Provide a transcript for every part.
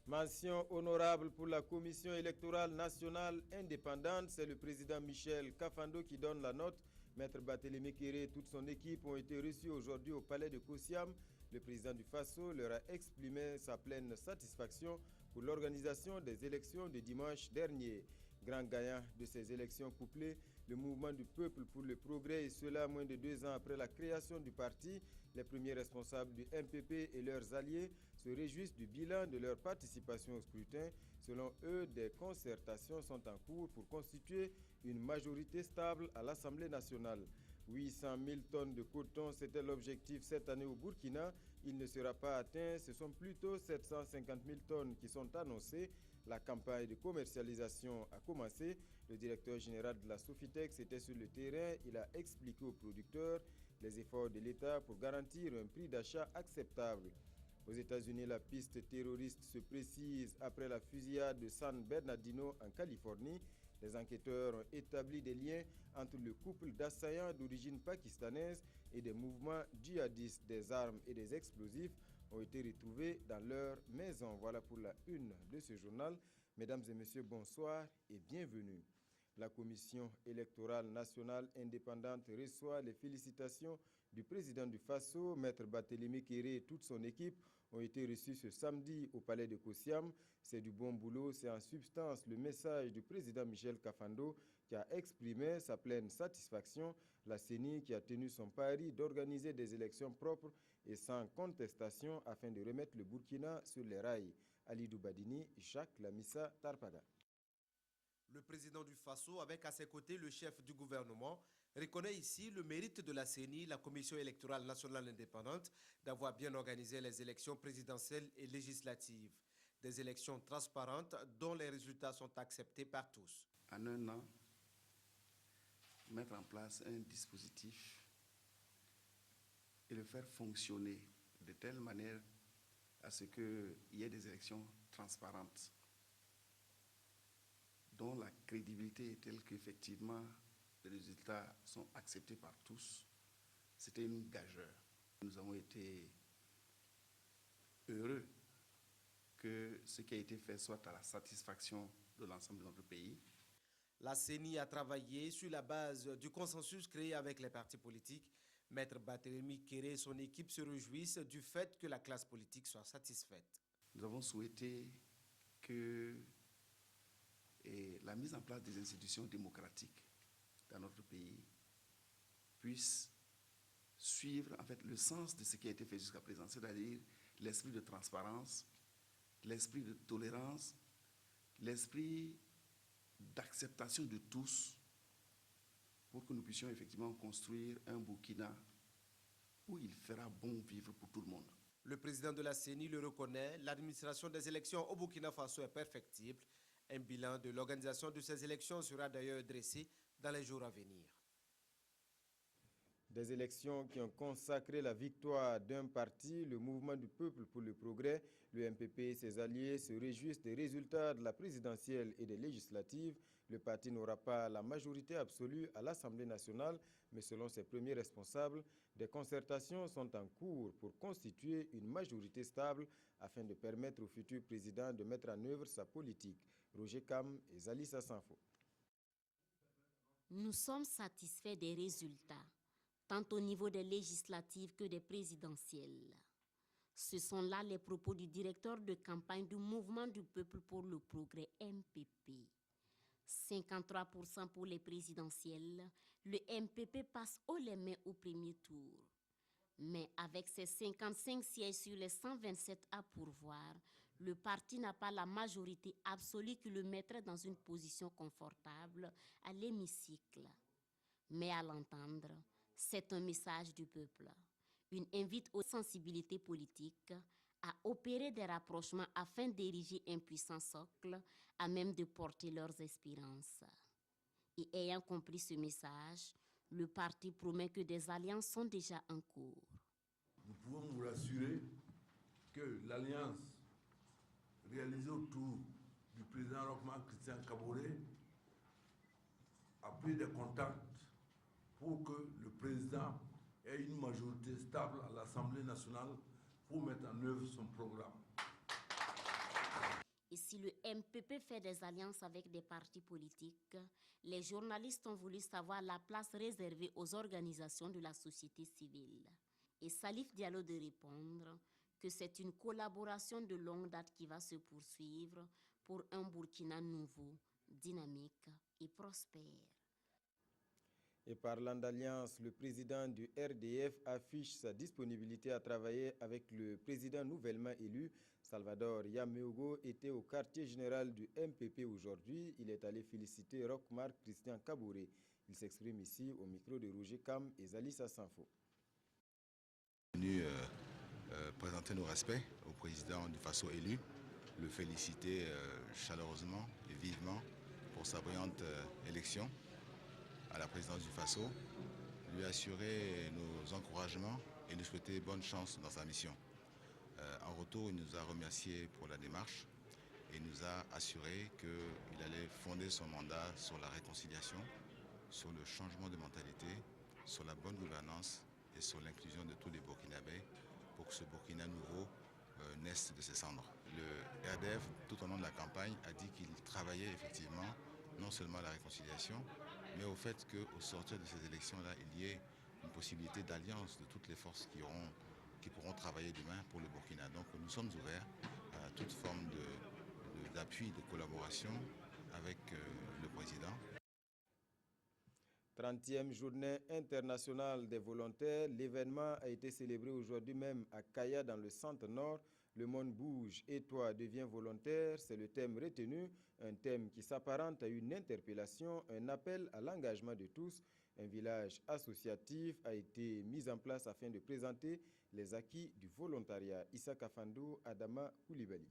Mention honorable pour la Commission électorale nationale indépendante, c'est le président Michel Kafando qui donne la note. Maître Barthélémy Kéré et toute son équipe ont été reçus aujourd'hui au palais de Kosiam. Le président du Faso leur a exprimé sa pleine satisfaction pour l'organisation des élections de dimanche dernier. Grand gagnant de ces élections couplées, le mouvement du peuple pour le progrès, et cela moins de 2 ans après la création du parti. Les premiers responsables du MPP et leurs alliés se réjouissent du bilan de leur participation au scrutin. Selon eux, des concertations sont en cours pour constituer une majorité stable à l'Assemblée nationale. 800 000 tonnes de coton, c'était l'objectif cette année au Burkina. Il ne sera pas atteint, ce sont plutôt 750 000 tonnes qui sont annoncées. La campagne de commercialisation a commencé. Le directeur général de la Sofitex était sur le terrain. Il a expliqué aux producteurs les efforts de l'État pour garantir un prix d'achat acceptable. Aux États-Unis, la piste terroriste se précise après la fusillade de San Bernardino en Californie. Les enquêteurs ont établi des liens entre le couple d'assaillants d'origine pakistanaise et des mouvements djihadistes. Des armes et des explosifs ont été retrouvés dans leur maison. Voilà pour la une de ce journal. Mesdames et messieurs, bonsoir et bienvenue. La Commission électorale nationale indépendante reçoit les félicitations du président du Faso, Maître Barthélémy Kéré et toute son équipe ont été reçus ce samedi au palais de Kosiam. C'est du bon boulot, c'est en substance le message du président Michel Kafando qui a exprimé sa pleine satisfaction. La CENI qui a tenu son pari d'organiser des élections propres et sans contestation afin de remettre le Burkina sur les rails. Ali Doubadini, Jacques Lamissa Tarpada. Le président du Faso, avec à ses côtés le chef du gouvernement, reconnaît ici le mérite de la CENI, la Commission électorale nationale indépendante, d'avoir bien organisé les élections présidentielles et législatives. Des élections transparentes dont les résultats sont acceptés par tous. En un an, mettre en place un dispositif et le faire fonctionner de telle manière à ce qu'il y ait des élections transparentes, dont la crédibilité est telle qu'effectivement les résultats sont acceptés par tous, c'était une gageure. Nous avons été heureux que ce qui a été fait soit à la satisfaction de l'ensemble de notre pays. La CENI a travaillé sur la base du consensus créé avec les partis politiques. Maître Barthélémy Kéré et son équipe se réjouissent du fait que la classe politique soit satisfaite. Nous avons souhaité que la mise en place des institutions démocratiques dans notre pays puisse suivre en fait le sens de ce qui a été fait jusqu'à présent, c'est-à-dire l'esprit de transparence, l'esprit de tolérance, l'esprit d'acceptation de tous pour que nous puissions effectivement construire un Burkina où il fera bon vivre pour tout le monde. Le président de la CENI le reconnaît, l'administration des élections au Burkina Faso est perfectible. Un bilan de l'organisation de ces élections sera d'ailleurs dressé dans les jours à venir. Des élections qui ont consacré la victoire d'un parti, le Mouvement du Peuple pour le Progrès, le MPP et ses alliés se réjouissent des résultats de la présidentielle et des législatives. Le parti n'aura pas la majorité absolue à l'Assemblée nationale, mais selon ses premiers responsables, des concertations sont en cours pour constituer une majorité stable afin de permettre au futur président de mettre en œuvre sa politique. Roger Kam et Zalissa Sanfo. Nous sommes satisfaits des résultats, tant au niveau des législatives que des présidentielles. Ce sont là les propos du directeur de campagne du Mouvement du Peuple pour le Progrès MPP. 53% pour les présidentielles, le MPP passe haut les mains au premier tour. Mais avec ses 55 sièges sur les 127 à pourvoir, le parti n'a pas la majorité absolue qui le mettrait dans une position confortable à l'hémicycle. Mais à l'entendre, c'est un message du peuple, une invite aux sensibilités politiques à opérer des rapprochements afin d'ériger un puissant socle à même de porter leurs espérances. Et ayant compris ce message, le parti promet que des alliances sont déjà en cours. Nous pouvons vous rassurer que l'alliance réalisée autour du président Rochman Christian Kaboré a pris des contacts pour que le président ait une majorité stable à l'Assemblée nationale pour mettre en œuvre son programme. Et si le MPP fait des alliances avec des partis politiques, les journalistes ont voulu savoir la place réservée aux organisations de la société civile. Et Salif Diallo de répondre que c'est une collaboration de longue date qui va se poursuivre pour un Burkina nouveau, dynamique et prospère. Et parlant d'alliance, le président du RDF affiche sa disponibilité à travailler avec le président nouvellement élu. Salvador Yameogo était au quartier général du MPP aujourd'hui. Il est allé féliciter Roch-Marc Christian Kaboré. Il s'exprime ici au micro de Roger Kam et Zalissa Sanfo. Venu présenter nos respects au président du Faso élu, le féliciter chaleureusement et vivement pour sa brillante élection à la présidence du Faso, lui assurer nos encouragements et nous souhaiter bonne chance dans sa mission. En retour, il nous a remercié pour la démarche et nous a assuré qu'il allait fonder son mandat sur la réconciliation, sur le changement de mentalité, sur la bonne gouvernance et sur l'inclusion de tous les Burkinabés pour que ce Burkina nouveau naisse de ses cendres. Le RDF, tout au long de la campagne, a dit qu'il travaillait effectivement non seulement à la réconciliation, mais au fait qu'au sortir de ces élections-là, il y ait une possibilité d'alliance de toutes les forces qui pourront travailler demain pour le Burkina. Donc nous sommes ouverts à toute forme d'appui, de collaboration avec le président. 30e journée internationale des volontaires. L'événement a été célébré aujourd'hui même à Kaya dans le centre-nord. Le monde bouge et toi deviens volontaire, c'est le thème retenu, un thème qui s'apparente à une interpellation, un appel à l'engagement de tous. Un village associatif a été mis en place afin de présenter les acquis du volontariat. Issa Kafando, Adama Koulibaly.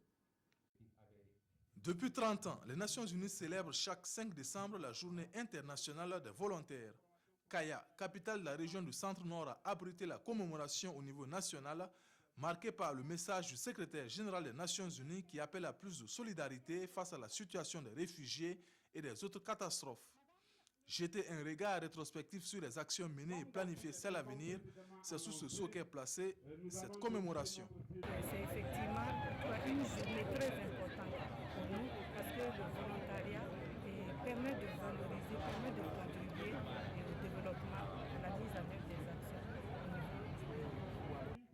Depuis 30 ans, les Nations Unies célèbrent chaque 5 décembre la journée internationale des volontaires. Kaya, capitale de la région du Centre-Nord, a abrité la commémoration au niveau national, marquée par le message du secrétaire général des Nations Unies qui appelle à plus de solidarité face à la situation des réfugiés et des autres catastrophes. Jeter un regard rétrospectif sur les actions menées et planifier celles à venir, c'est sous ce sceau qu'est placée cette commémoration. C'est effectivement une journée très importante pour nous parce que le volontariat permet de valoriser, permet de contribuer au développement, à la mise en œuvre des actions.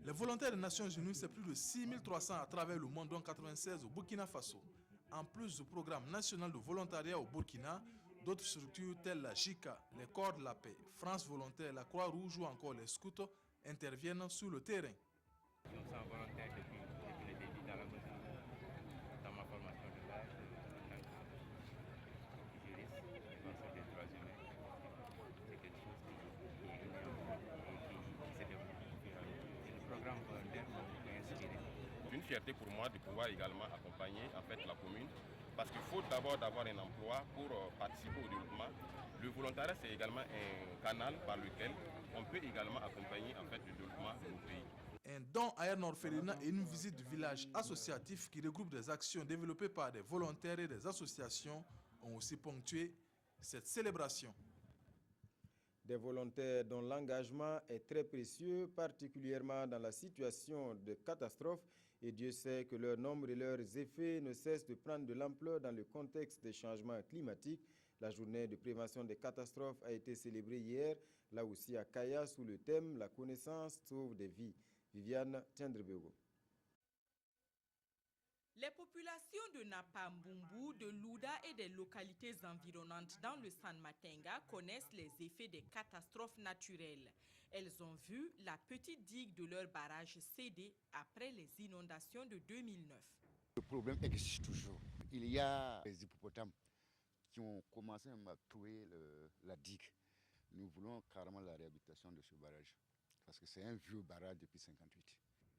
Les volontaires des Nations Unies, c'est plus de 6300 à travers le monde, dont 96 au Burkina Faso. En plus du programme national de volontariat au Burkina, d'autres structures telles la JICA, les Corps de la Paix, France Volontaire, la Croix-Rouge ou encore les Scouts interviennent sur le terrain. Nous sommes volontaires depuis le début dans ma formation de base, en tant que juriste, défenseur des droits humains. C'est quelque chose qui est venu en moi et qui s'est développé au fur et à mesure. Et le programme volontaire m'a beaucoup inspiré. C'est une fierté pour moi de pouvoir également accompagner en fait la commune. Parce qu'il faut d'abord avoir un emploi pour participer au développement. Le volontariat, c'est également un canal par lequel on peut également accompagner en fait, le développement de nos pays. Un don à un orphelinat et une visite du village associatif qui regroupe des actions développées par des volontaires et des associations ont aussi ponctué cette célébration. Des volontaires dont l'engagement est très précieux, particulièrement dans la situation de catastrophe. Et Dieu sait que leur nombre et leurs effets ne cessent de prendre de l'ampleur dans le contexte des changements climatiques. La journée de prévention des catastrophes a été célébrée hier, là aussi à Kaya, sous le thème « La connaissance sauve des vies ». Viviane Tiendrebego. Les populations de Napambumbu, de Louda et des localités environnantes dans le San Matenga connaissent les effets des catastrophes naturelles. Elles ont vu la petite digue de leur barrage céder après les inondations de 2009. Le problème existe toujours. Il y a des hippopotames qui ont commencé à trouver la digue. Nous voulons carrément la réhabilitation de ce barrage parce que c'est un vieux barrage depuis 1958.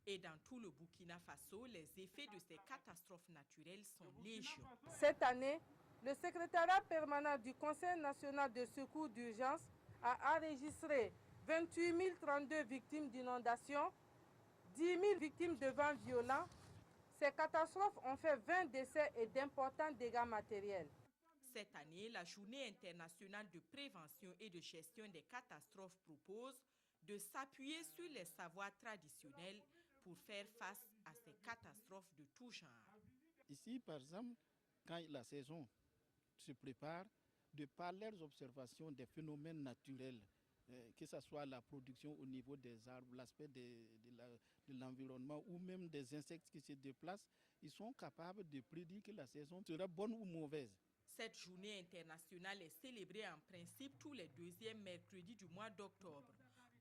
Et dans tout le Burkina Faso, les effets de ces catastrophes naturelles sont légion. Cette année, le secrétariat permanent du Conseil national de secours d'urgence a enregistré 28 032 victimes d'inondations, 10 000 victimes de vents violents. Ces catastrophes ont fait 20 décès et d'importants dégâts matériels. Cette année, la Journée internationale de prévention et de gestion des catastrophes propose de s'appuyer sur les savoirs traditionnels pour faire face à ces catastrophes de tout genre. Ici, par exemple, quand la saison se prépare, de par leurs observations des phénomènes naturels, que ce soit la production au niveau des arbres, l'aspect de l'environnement ou même des insectes qui se déplacent, ils sont capables de prédire que la saison sera bonne ou mauvaise. Cette journée internationale est célébrée en principe tous les deuxièmes mercredis du mois d'octobre.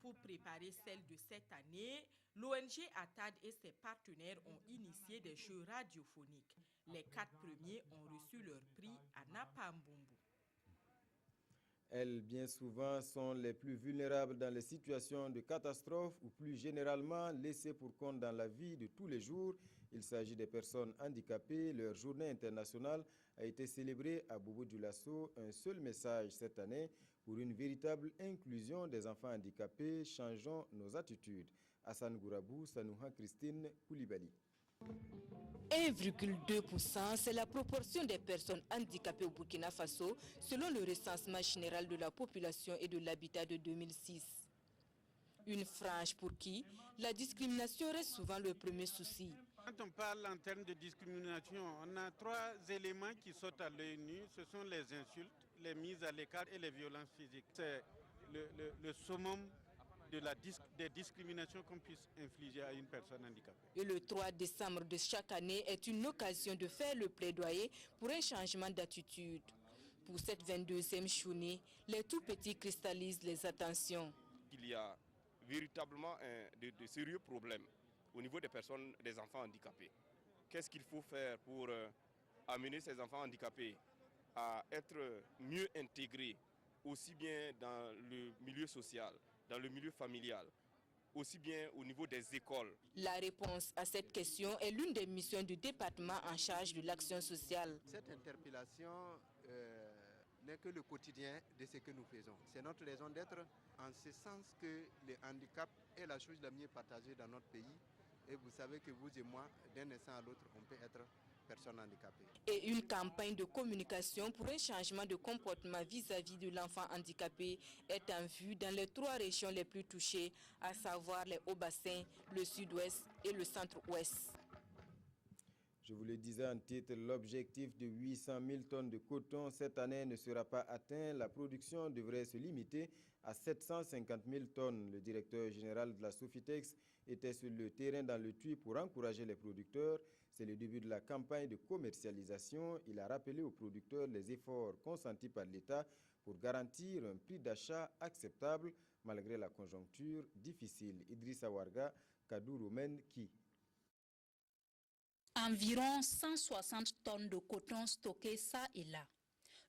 Pour préparer celle de cette année, l'ONG ATAD et ses partenaires ont initié des jeux radiophoniques. Les 4 premiers ont reçu leur prix à Napambumbu. Elles, bien souvent, sont les plus vulnérables dans les situations de catastrophe ou plus généralement laissées pour compte dans la vie de tous les jours. Il s'agit des personnes handicapées. Leur journée internationale a été célébrée à Bobo-Dioulasso. Un seul message cette année pour une véritable inclusion des enfants handicapés. Changeons nos attitudes. Hassan Gourabou, Sanouha Christine Koulibaly. 1,2%, c'est la proportion des personnes handicapées au Burkina Faso selon le recensement général de la population et de l'habitat de 2006. Une frange pour qui la discrimination reste souvent le premier souci. Quand on parle en termes de discrimination, on a 3 éléments qui sautent à l'œil nu. Ce sont les insultes, les mises à l'écart et les violences physiques. C'est le summum des discriminations qu'on puisse infliger à une personne handicapée. Et le 3 décembre de chaque année est une occasion de faire le plaidoyer pour un changement d'attitude. Pour cette 22e journée, les tout-petits cristallisent les attentions. Il y a véritablement de sérieux problèmes au niveau des personnes, des enfants handicapés. Qu'est-ce qu'il faut faire pour amener ces enfants handicapés à être mieux intégrés, aussi bien dans le milieu social, dans le milieu familial, aussi bien au niveau des écoles? La réponse à cette question est l'une des missions du département en charge de l'action sociale. Cette interpellation n'est que le quotidien de ce que nous faisons. C'est notre raison d'être, en ce sens que le handicap est la chose la mieux partagée dans notre pays. Et vous savez que vous et moi, d'un instant à l'autre, on peut être personnes handicapées. Et une campagne de communication pour un changement de comportement vis-à-vis de l'enfant handicapé est en vue dans les 3 régions les plus touchées, à savoir les Hauts-Bassins, le Sud-Ouest et le Centre-Ouest. Je vous le disais en titre, l'objectif de 800 000 tonnes de coton cette année ne sera pas atteint. La production devrait se limiter à 750 000 tonnes. Le directeur général de la Sofitex était sur le terrain dans le Tuy pour encourager les producteurs. C'est le début de la campagne de commercialisation. Il a rappelé aux producteurs les efforts consentis par l'État pour garantir un prix d'achat acceptable malgré la conjoncture difficile. Idrissa Warga, Kadouroumen, qui Environ 160 tonnes de coton stockées ça et là.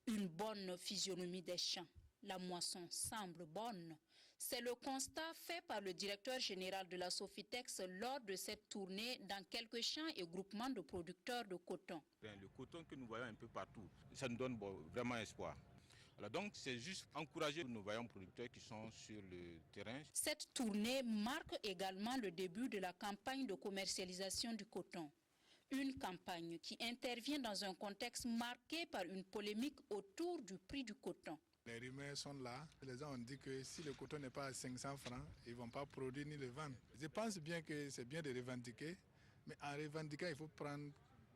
Une bonne physionomie des champs. La moisson semble bonne. C'est le constat fait par le directeur général de la Sofitex lors de cette tournée dans quelques champs et groupements de producteurs de coton. Le coton que nous voyons un peu partout, ça nous donne vraiment espoir. Alors donc c'est juste encourager nos vaillants producteurs qui sont sur le terrain. Cette tournée marque également le début de la campagne de commercialisation du coton. Une campagne qui intervient dans un contexte marqué par une polémique autour du prix du coton. Les rumeurs sont là. Les gens ont dit que si le coton n'est pas à 500 francs, ils ne vont pas produire ni le vendre. Je pense bien que c'est bien de revendiquer, mais en revendiquant, il faut prendre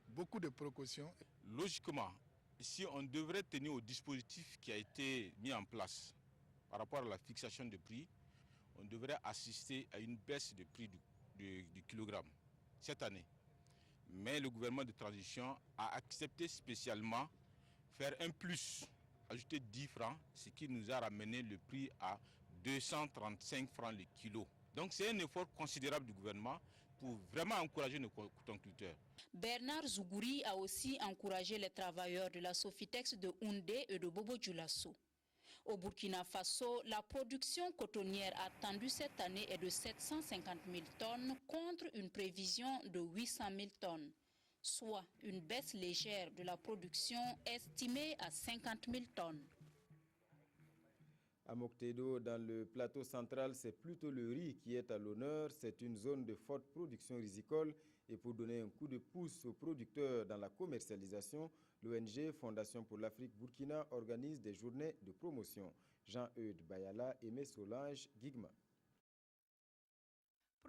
beaucoup de précautions. Logiquement, si on devrait tenir au dispositif qui a été mis en place par rapport à la fixation de prix, on devrait assister à une baisse de prix du kilogramme cette année. Mais le gouvernement de transition a accepté spécialement faire un plus, ajouter 10 francs, ce qui nous a ramené le prix à 235 francs le kilo. Donc c'est un effort considérable du gouvernement pour vraiment encourager nos cotonculteurs. Bernard Zougouri a aussi encouragé les travailleurs de la Sofitex de Houndé et de Bobo-Dioulasso. Au Burkina Faso, la production cotonnière attendue cette année est de 750 000 tonnes contre une prévision de 800 000 tonnes, soit une baisse légère de la production estimée à 50 000 tonnes. À Moctedo, dans le plateau central, c'est plutôt le riz qui est à l'honneur. C'est une zone de forte production risicole. Et pour donner un coup de pouce aux producteurs dans la commercialisation, l'ONG Fondation pour l'Afrique Burkina organise des journées de promotion. Jean-Eudes Bayala, Aimé Solange, Guigma.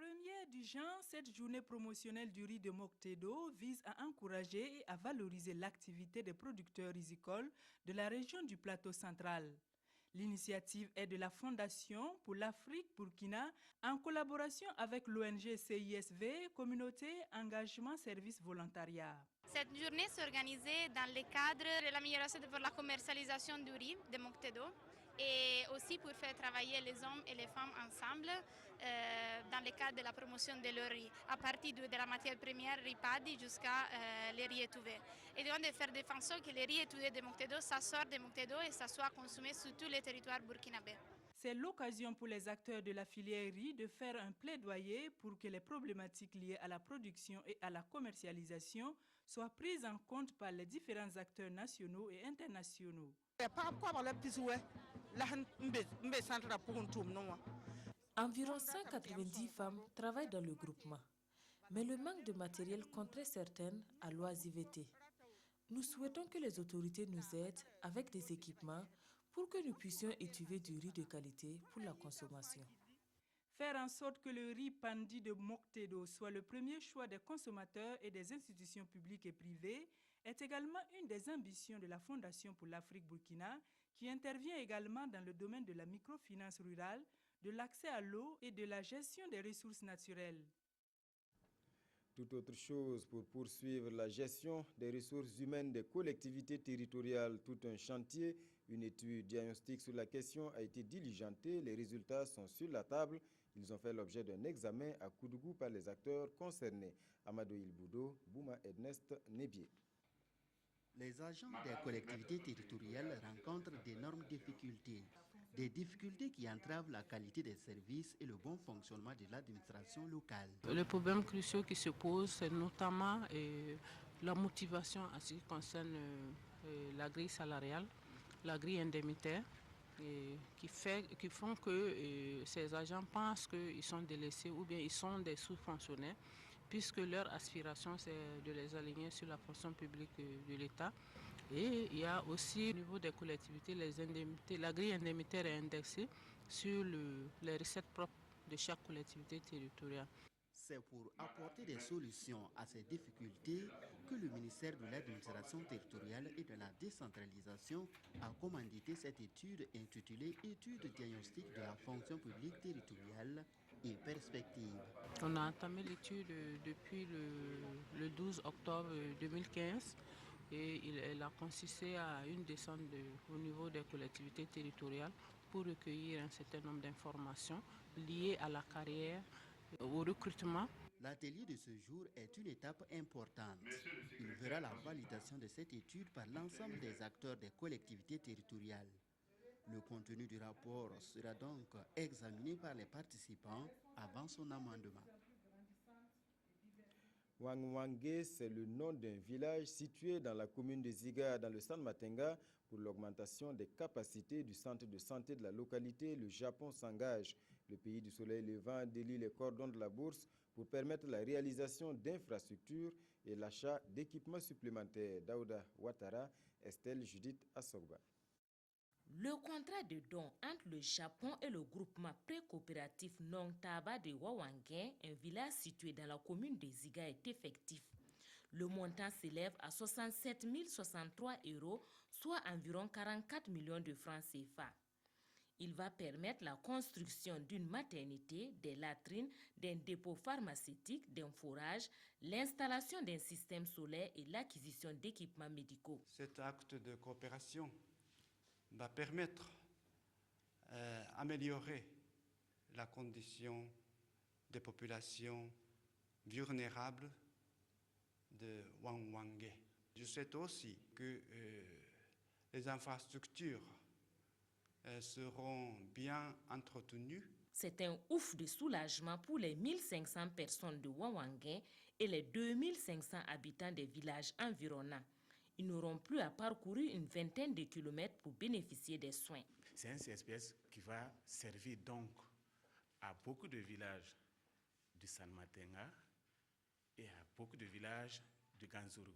Première du genre, cette journée promotionnelle du riz de Moctedo vise à encourager et à valoriser l'activité des producteurs rizicoles de la région du plateau central. L'initiative est de la Fondation pour l'Afrique Burkina en collaboration avec l'ONG CISV, Communauté Engagement Service Volontariat. Cette journée s'est organisée dans le cadre de l'amélioration de la commercialisation du riz de Moctedo et aussi pour faire travailler les hommes et les femmes ensemble dans le cadre de la promotion de leur riz, à partir de la matière première ripadi jusqu'à les riz étouvé. Et donc de faire de façon que les riz étouvé de Moctedo, ça sorte de Moctedo et ça soit consommé sur tous les territoires burkinabés. C'est l'occasion pour les acteurs de la filière riz de faire un plaidoyer pour que les problématiques liées à la production et à la commercialisation soient prises en compte par les différents acteurs nationaux et internationaux. Environ 190 femmes travaillent dans le groupement, mais le manque de matériel contraint certaines à l'oisiveté. Nous souhaitons que les autorités nous aident avec des équipements pour que nous puissions étuver du riz de qualité pour la consommation. Faire en sorte que le riz pandi de Moctedo soit le premier choix des consommateurs et des institutions publiques et privées est également une des ambitions de la Fondation pour l'Afrique Burkina, qui intervient également dans le domaine de la microfinance rurale, de l'accès à l'eau et de la gestion des ressources naturelles. Tout autre chose pour poursuivre la gestion des ressources humaines des collectivités territoriales. Tout un chantier, une étude diagnostique sur la question a été diligentée. Les résultats sont sur la table. Ils ont fait l'objet d'un examen à Koudougou par les acteurs concernés. Amadou Ilboudo, Bouma Ernest Nebié. Les agents des collectivités territoriales rencontrent d'énormes difficultés. Des difficultés qui entravent la qualité des services et le bon fonctionnement de l'administration locale. Les problèmes cruciaux qui se posent, c'est notamment la motivation en ce qui concerne la grille salariale, la grille indemnitaire, qui font que ces agents pensent qu'ils sont délaissés ou bien ils sont des sous-fonctionnaires, puisque leur aspiration, c'est de les aligner sur la fonction publique de l'État. Et il y a aussi au niveau des collectivités, les indemnités, la grille indemnitaire est indexée sur les recettes propres de chaque collectivité territoriale. C'est pour apporter des solutions à ces difficultés que le ministère de l'Administration territoriale et de la décentralisation a commandité cette étude intitulée « Étude diagnostique de la fonction publique territoriale et perspectives ». On a entamé l'étude depuis le 12 octobre 2015. Et elle a consisté à une descente au niveau des collectivités territoriales pour recueillir un certain nombre d'informations liées à la carrière, au recrutement. L'atelier de ce jour est une étape importante. Il verra la validation de cette étude par l'ensemble des acteurs des collectivités territoriales. Le contenu du rapport sera donc examiné par les participants avant son amendement. Wangwangé, c'est le nom d'un village situé dans la commune de Ziga, dans le San Matenga. Pour l'augmentation des capacités du centre de santé de la localité, le Japon s'engage. Le pays du soleil levant délie les cordons de la bourse pour permettre la réalisation d'infrastructures et l'achat d'équipements supplémentaires. Daouda Ouattara, Estelle Judith Assogba. Le contrat de don entre le Japon et le groupement pré-coopératif Nong-Taba de Wawangé, un village situé dans la commune de Ziga, est effectif. Le montant s'élève à 67 063 €, soit environ 44 millions de francs CFA. Il va permettre la construction d'une maternité, des latrines, d'un dépôt pharmaceutique, d'un forage, l'installation d'un système solaire et l'acquisition d'équipements médicaux. Cet acte de coopération va permettre d'améliorer la condition des populations vulnérables de Wangwangé. Je souhaite aussi que les infrastructures seront bien entretenues. C'est un ouf de soulagement pour les 1500 personnes de Wawangé et les 2500 habitants des villages environnants. Ils n'auront plus à parcourir une vingtaine de kilomètres pour bénéficier des soins. C'est un CSPS qui va servir donc à beaucoup de villages du San Matenga et à beaucoup de villages du Ganzourou.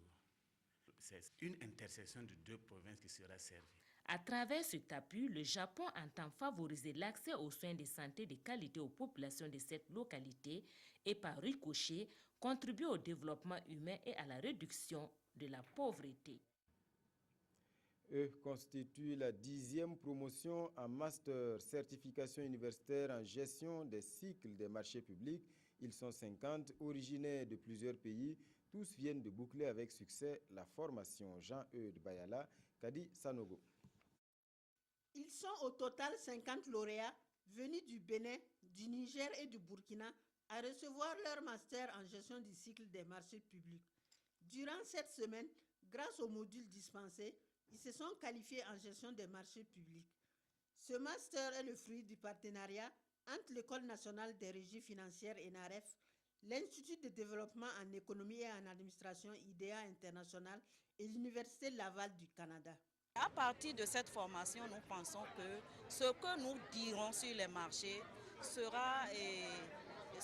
C'est une intersection de deux provinces qui sera servie. À travers cet appui, le Japon entend favoriser l'accès aux soins de santé de qualité aux populations de cette localité et par ricochet, contribuer au développement humain et à la réduction de la pauvreté. Eux constituent la 10e promotion en master certification universitaire en gestion des cycles des marchés publics. Ils sont 50, originaires de plusieurs pays. Tous viennent de boucler avec succès la formation. Jean-Eudes Bayala, Kadi Sanogo. Ils sont au total 50 lauréats venus du Bénin, du Niger et du Burkina à recevoir leur master en gestion du cycle des marchés publics. Durant cette semaine, grâce aux modules dispensés, ils se sont qualifiés en gestion des marchés publics. Ce master est le fruit du partenariat entre l'École nationale des régies financières ENAREF, l'Institut de développement en économie et en administration IDEA International et l'Université Laval du Canada. À partir de cette formation, nous pensons que ce que nous dirons sur les marchés ce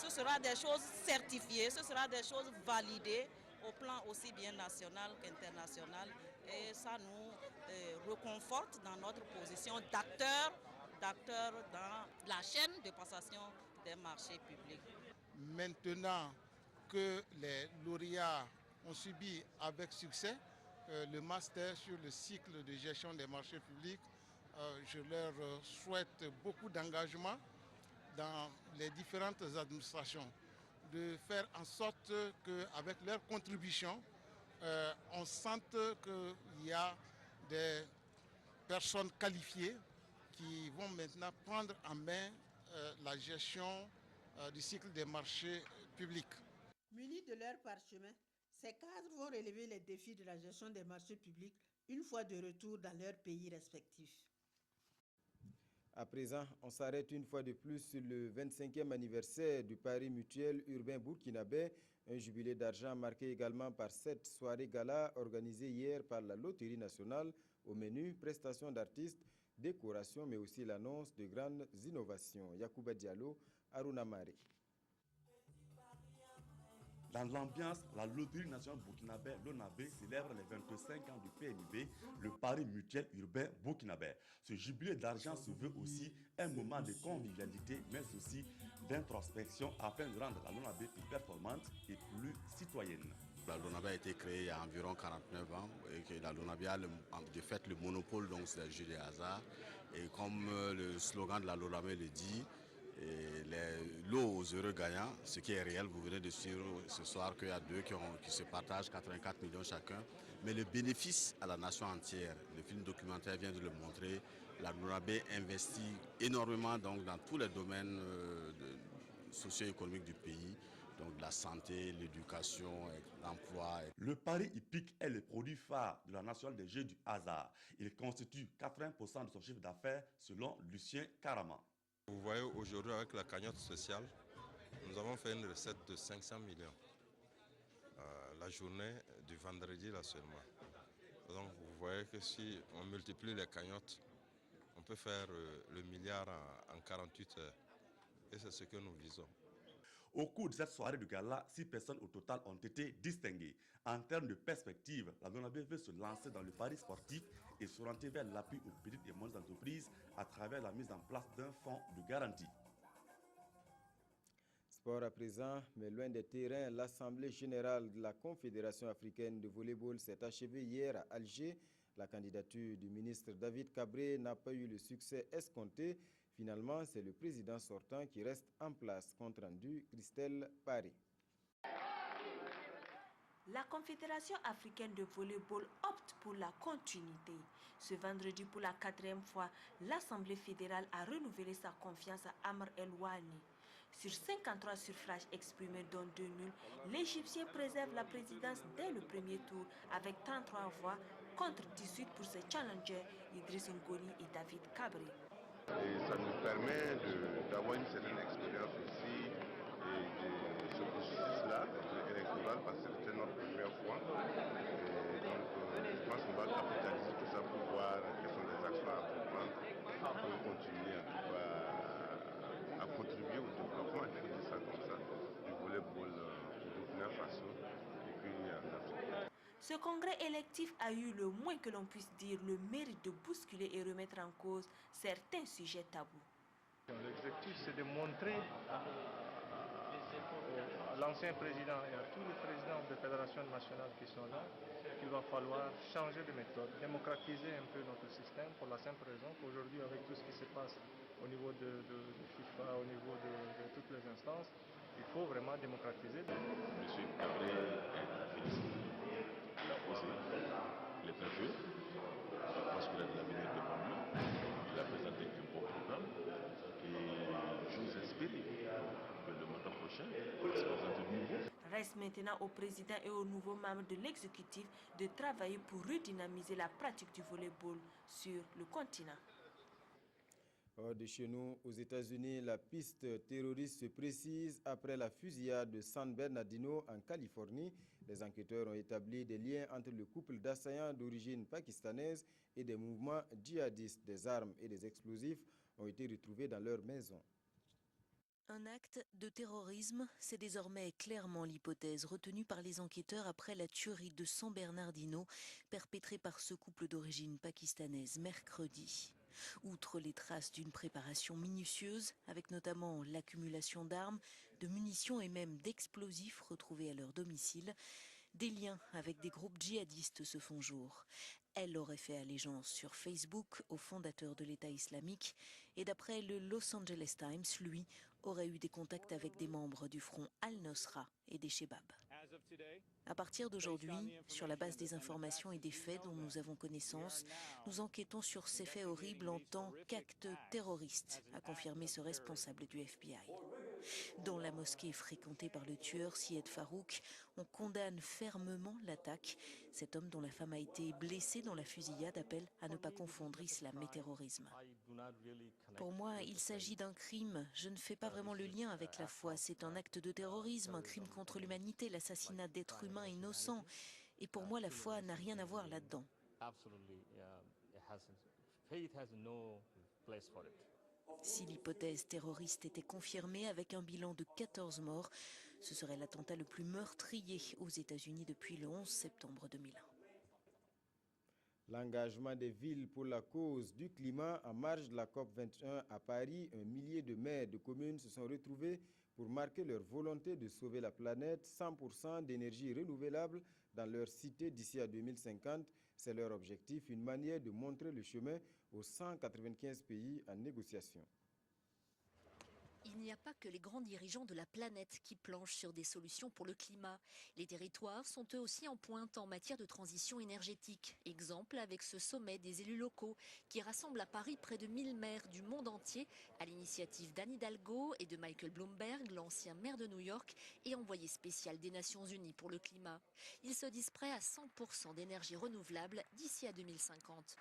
sera des choses certifiées, ce sera des choses validées au plan aussi bien national qu'international. Et ça nous reconforte dans notre position d'acteur dans la chaîne de passation des marchés publics. Maintenant que les lauréats ont subi avec succès le master sur le cycle de gestion des marchés publics, je leur souhaite beaucoup d'engagement dans les différentes administrations, de faire en sorte qu'avec leur contribution, on sente qu'il y a des personnes qualifiées qui vont maintenant prendre en main la gestion du cycle des marchés publics. Munis de leur parchemin, ces cadres vont relever les défis de la gestion des marchés publics une fois de retour dans leurs pays respectifs. À présent, on s'arrête une fois de plus sur le 25e anniversaire du Pari mutuel urbain burkinabé, un jubilé d'argent marqué également par 7 soirées gala organisées hier par la Loterie nationale. Au menu, prestations d'artistes, décoration, mais aussi l'annonce de grandes innovations. Yacouba Diallo, Aruna Mare. Dans l'ambiance, la Loterie nationale burkinabé, l'ONAB, célèbre les 25 ans du PNUB, le Pari mutuel urbain burkinabé. Ce jubilé d'argent se veut aussi un moment de convivialité, mais aussi d'introspection afin de rendre la LONAB plus performante et plus citoyenne. La LONAB a été créée il y a environ 49 ans et que la LONAB a de fait le monopole donc c'est le jeu des hasards. Et comme le slogan de la LONAB le dit, l'eau aux heureux gagnants, ce qui est réel, vous venez de suivre ce soir qu'il y a deux qui se partagent 84 millions chacun, mais le bénéfice à la nation entière, le film documentaire vient de le montrer, la LONAB investit énormément donc, dans tous les domaines socio-économiques du pays, donc la santé, l'éducation, l'emploi. Le pari hippique est le produit phare de la nationale des jeux du hasard. Il constitue 80% de son chiffre d'affaires selon Lucien Karama. Vous voyez, aujourd'hui, avec la cagnotte sociale, nous avons fait une recette de 500 millions. La journée du vendredi, là seulement. Donc, vous voyez que si on multiplie les cagnottes, on peut faire le milliard en 48 heures. Et c'est ce que nous visons. Au cours de cette soirée de gala, 6 personnes au total ont été distinguées. En termes de perspective, la LONAB veut se lancer dans le pari sportif et s'orienter vers l'appui aux petites et moyennes entreprises à travers la mise en place d'un fonds de garantie. Sport à présent, mais loin des terrains, l'Assemblée générale de la Confédération africaine de volleyball s'est achevée hier à Alger. La candidature du ministre David Cabré n'a pas eu le succès escompté. Finalement, c'est le président sortant qui reste en place. Compte rendu, Christelle Paris. La Confédération africaine de volleyball opte pour la continuité. Ce vendredi, pour la 4e fois, l'Assemblée fédérale a renouvelé sa confiance à Amr El-Ouani. Sur 53 suffrages exprimés dont 2 nuls, l'Égyptien préserve la présidence dès le premier tour avec 33 voix contre 18 pour ses challengers Idriss Ngoni et David Cabré. Et ça nous permet d'avoir une certaine expérience aussi de ce processus-là électoral parce que c'était notre première fois. Et donc je pense qu'on va capitaliser tout ça pour voir quelles sont les actions à prendre pour continuer en tout cas à contribuer au développement, il faut dire ça comme ça, du volleyball au Burkina Faso et puis en Afrique. Ce congrès électif a eu, le moins que l'on puisse dire, le mérite de bousculer et remettre en cause certains sujets tabous. L'objectif, c'est de montrer à l'ancien président et à tous les présidents des fédérations nationales qui sont là qu'il va falloir changer de méthode, démocratiser un peu notre système pour la simple raison qu'aujourd'hui, avec tout ce qui se passe au niveau de FIFA, au niveau de toutes les instances, il faut vraiment démocratiser. Monsieur Cabré est félicité. Il a osé les préfets. Je pense qu'il a de l'avenir devant lui. Il a présenté un bon programme. Et j'ose espérer que le mandat prochain se présente de nouveau. Reste maintenant au président et aux nouveaux membres de l'exécutif de travailler pour redynamiser la pratique du volleyball sur le continent. Hors de chez nous, aux États-Unis, la piste terroriste se précise après la fusillade de San Bernardino en Californie. Les enquêteurs ont établi des liens entre le couple d'assaillants d'origine pakistanaise et des mouvements djihadistes. Des armes et des explosifs ont été retrouvés dans leur maison. Un acte de terrorisme, c'est désormais clairement l'hypothèse retenue par les enquêteurs après la tuerie de San Bernardino perpétrée par ce couple d'origine pakistanaise mercredi. Outre les traces d'une préparation minutieuse, avec notamment l'accumulation d'armes, de munitions et même d'explosifs retrouvés à leur domicile, des liens avec des groupes djihadistes se font jour. Elle aurait fait allégeance sur Facebook au fondateur de l'État islamique et d'après le Los Angeles Times, lui aurait eu des contacts avec des membres du front Al-Nosra et des Shebab. À partir d'aujourd'hui, sur la base des informations et des faits dont nous avons connaissance, nous enquêtons sur ces faits horribles en tant qu'acte terroriste, a confirmé ce responsable du FBI. Dans la mosquée fréquentée par le tueur Syed Farouk, on condamne fermement l'attaque. Cet homme dont la femme a été blessée dans la fusillade appelle à ne pas confondre islam et terrorisme. Pour moi, il s'agit d'un crime. Je ne fais pas vraiment le lien avec la foi. C'est un acte de terrorisme, un crime contre l'humanité, l'assassinat d'êtres humains innocents. Et pour moi, la foi n'a rien à voir là-dedans. Si l'hypothèse terroriste était confirmée avec un bilan de 14 morts, ce serait l'attentat le plus meurtrier aux États-Unis depuis le 11 septembre 2001. L'engagement des villes pour la cause du climat en marge de la COP21 à Paris, un millier de maires de communes se sont retrouvés pour marquer leur volonté de sauver la planète. 100% d'énergie renouvelable dans leur cité d'ici à 2050. C'est leur objectif, une manière de montrer le chemin aux 195 pays en négociation. Il n'y a pas que les grands dirigeants de la planète qui planchent sur des solutions pour le climat. Les territoires sont eux aussi en pointe en matière de transition énergétique. Exemple avec ce sommet des élus locaux qui rassemble à Paris près de 1000 maires du monde entier à l'initiative d'Anne Hidalgo et de Michael Bloomberg, l'ancien maire de New York et envoyé spécial des Nations Unies pour le climat. Ils se disent prêts à 100% d'énergie renouvelable d'ici à 2050.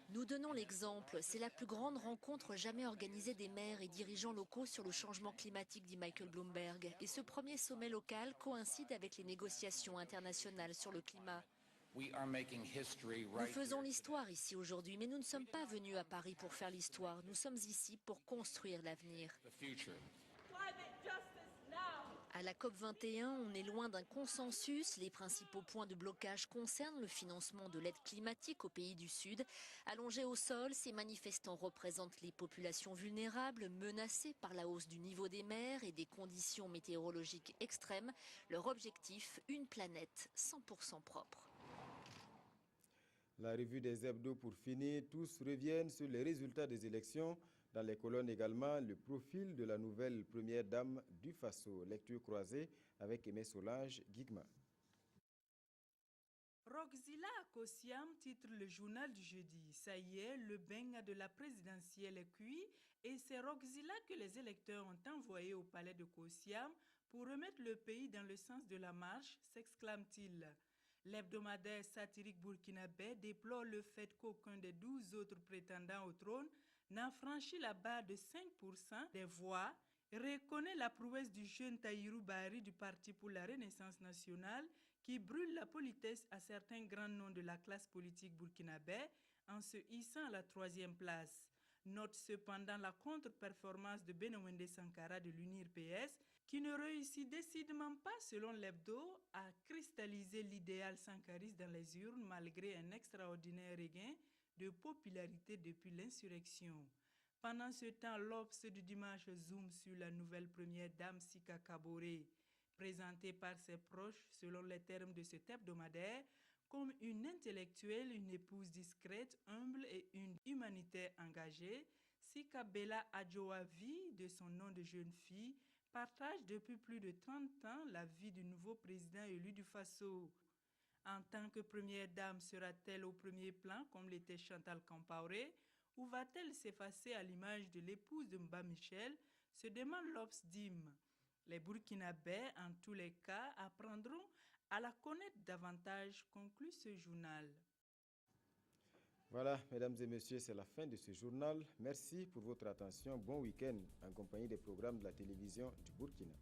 Nous donnons l'exemple. C'est la plus grande rencontre jamais organisée des maires et dirigeants locaux sur le changement climatique, dit Michael Bloomberg. Et ce premier sommet local coïncide avec les négociations internationales sur le climat. Nous faisons l'histoire ici aujourd'hui, mais nous ne sommes pas venus à Paris pour faire l'histoire. Nous sommes ici pour construire l'avenir. À la COP21, on est loin d'un consensus. Les principaux points de blocage concernent le financement de l'aide climatique aux pays du Sud. Allongés au sol, ces manifestants représentent les populations vulnérables, menacées par la hausse du niveau des mers et des conditions météorologiques extrêmes. Leur objectif, une planète 100% propre. La revue des hebdos pour finir, tous reviennent sur les résultats des élections. Dans les colonnes également, le profil de la nouvelle première dame du Faso. Lecture croisée avec Aimé Solange, Guigma. Roxila Akosiam titre le journal du jeudi. Ça y est, le benga de la présidentielle est cuit et c'est Roxila que les électeurs ont envoyé au palais de Kosiam pour remettre le pays dans le sens de la marche, s'exclame-t-il. L'hebdomadaire satirique burkinabé déplore le fait qu'aucun des 12 autres prétendants au trône n'a franchi la barre de 5% des voix, reconnaît la prouesse du jeune Tahirou Bari du Parti pour la Renaissance nationale qui brûle la politesse à certains grands noms de la classe politique burkinabé en se hissant à la 3e place. Note cependant la contre-performance de Benowende Sankara de l'UNIR PS qui ne réussit décidément pas, selon l'hebdo, à cristalliser l'idéal sankariste dans les urnes malgré un extraordinaire regain de popularité depuis l'insurrection. Pendant ce temps, l'Obs du dimanche zoome sur la nouvelle première dame Sika Kaboré, présentée par ses proches, selon les termes de cet hebdomadaire, comme une intellectuelle, une épouse discrète, humble et une humanitaire engagée. Sika Bella Adjoavi, de son nom de jeune fille, partage depuis plus de 30 ans la vie du nouveau président élu du Faso. En tant que première dame, sera-t-elle au premier plan comme l'était Chantal Compaoré, ou va-t-elle s'effacer à l'image de l'épouse de Mba Michel, se demande l'Obs Dim. Les Burkinabés, en tous les cas, apprendront à la connaître davantage, conclut ce journal. Voilà, mesdames et messieurs, c'est la fin de ce journal. Merci pour votre attention. Bon week-end en compagnie des programmes de la télévision du Burkina.